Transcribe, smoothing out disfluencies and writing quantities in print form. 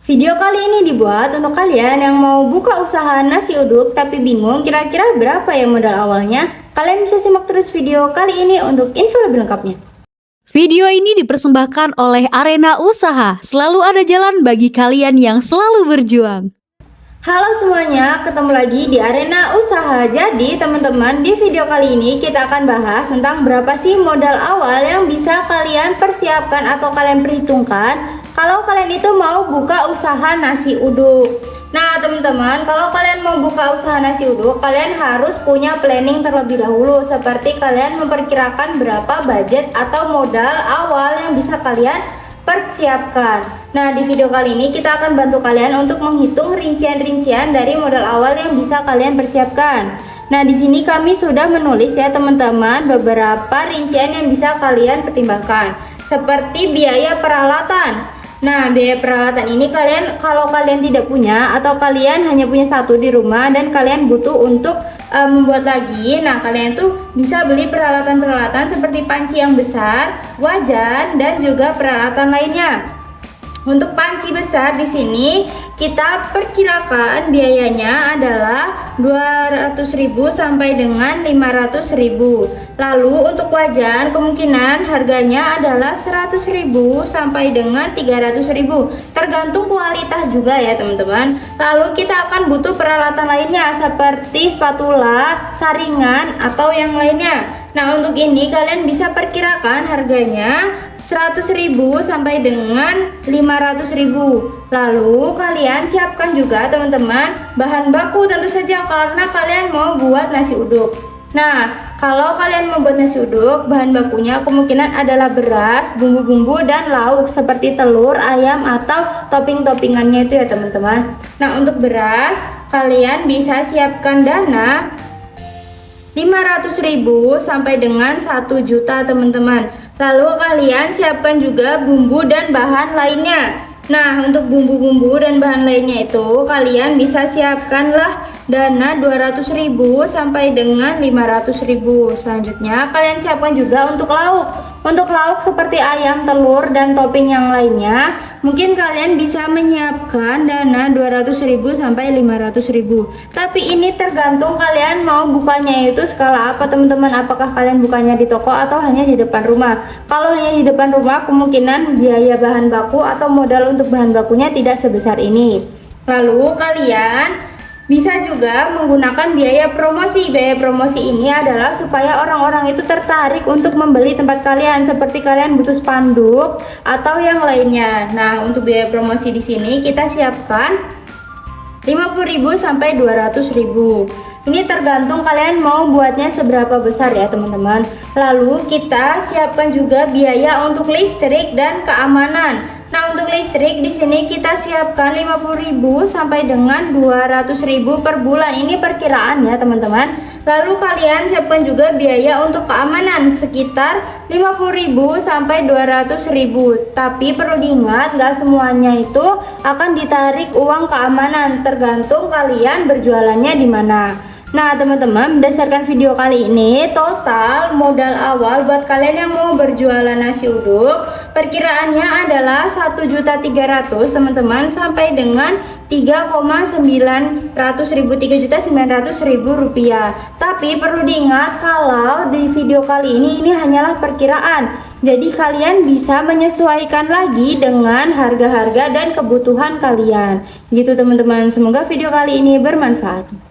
Video kali ini dibuat untuk kalian yang mau buka usaha nasi uduk tapi bingung kira-kira berapa ya modal awalnya. Kalian bisa simak terus video kali ini untuk info lebih lengkapnya. Video ini dipersembahkan oleh Arena Usaha. Selalu ada jalan bagi kalian yang selalu berjuang. Halo semuanya, ketemu lagi di Arena Usaha. Jadi teman-teman, di video kali ini kita akan bahas tentang berapa sih modal awal yang bisa kalian persiapkan atau kalian perhitungkan kalau kalian itu mau buka usaha nasi uduk. Nah teman-teman, kalau kalian mau buka usaha nasi uduk, kalian harus punya planning terlebih dahulu, seperti kalian memperkirakan berapa budget atau modal awal yang bisa kalian persiapkan. Nah, di video kali ini kita akan bantu kalian untuk menghitung rincian-rincian dari modal awal yang bisa kalian persiapkan. Nah, di sini kami sudah menulis ya teman-teman beberapa rincian yang bisa kalian pertimbangkan, seperti biaya peralatan. Nah, biaya peralatan ini kalau kalian tidak punya atau kalian hanya punya satu di rumah dan kalian butuh untuk membuat lagi, nah kalian tuh bisa beli peralatan-peralatan seperti panci yang besar, wajan, dan juga peralatan lainnya. Untuk panci besar di sini kita perkirakan biayanya adalah 200.000 sampai dengan 500.000. Lalu untuk wajan kemungkinan harganya adalah 100.000 sampai dengan 300.000. Tergantung kualitas juga ya teman-teman. Lalu kita akan butuh peralatan lainnya seperti spatula, saringan, atau yang lainnya. Nah, untuk ini kalian bisa perkirakan harganya 100.000 sampai dengan 500.000. Lalu kalian siapkan juga teman-teman bahan baku tentu saja karena kalian mau buat nasi uduk. Nah, kalau kalian mau buat nasi uduk, bahan bakunya kemungkinan adalah beras, bumbu-bumbu, dan lauk seperti telur, ayam, atau topping-toppingannya itu ya teman-teman. Nah, untuk beras kalian bisa siapkan dana 500.000 sampai dengan 1 juta teman-teman. Lalu kalian siapkan juga bumbu dan bahan lainnya. Nah, untuk bumbu-bumbu dan bahan lainnya itu kalian bisa siapkanlah dana 200.000 sampai dengan 500.000. Selanjutnya kalian siapkan juga untuk lauk. Untuk lauk seperti ayam, telur, dan topping yang lainnya, mungkin kalian bisa menyiapkan dana 200.000 sampai 500.000. Tapi ini tergantung kalian mau bukanya itu skala apa teman-teman. Apakah kalian bukanya di toko atau hanya di depan rumah? Kalau hanya di depan rumah, kemungkinan biaya bahan baku atau modal untuk bahan bakunya tidak sebesar ini. Lalu kalian bisa juga menggunakan biaya promosi. Biaya promosi ini adalah supaya orang-orang itu tertarik untuk membeli tempat kalian, seperti kalian butuh spanduk atau yang lainnya. Nah, untuk biaya promosi di sini kita siapkan 50.000 sampai 200.000. Ini tergantung kalian mau buatnya seberapa besar ya teman-teman. Lalu kita siapkan juga biaya untuk listrik dan keamanan. Nah, untuk listrik di sini kita siapkan 50.000 sampai dengan 200.000 per bulan. Ini perkiraan ya teman-teman. Lalu kalian siapkan juga biaya untuk keamanan sekitar 50.000 sampai 200.000. Tapi perlu diingat, nggak semuanya itu akan ditarik uang keamanan, tergantung kalian berjualannya di mana. Nah teman-teman, berdasarkan video kali ini, total modal awal buat kalian yang mau berjualan nasi uduk perkiraannya adalah 1.300.000 teman-teman sampai dengan 3.900.000 rupiah. Tapi perlu diingat kalau di video kali ini hanyalah perkiraan. Jadi kalian bisa menyesuaikan lagi dengan harga-harga dan kebutuhan kalian. Gitu teman-teman, semoga video kali ini bermanfaat.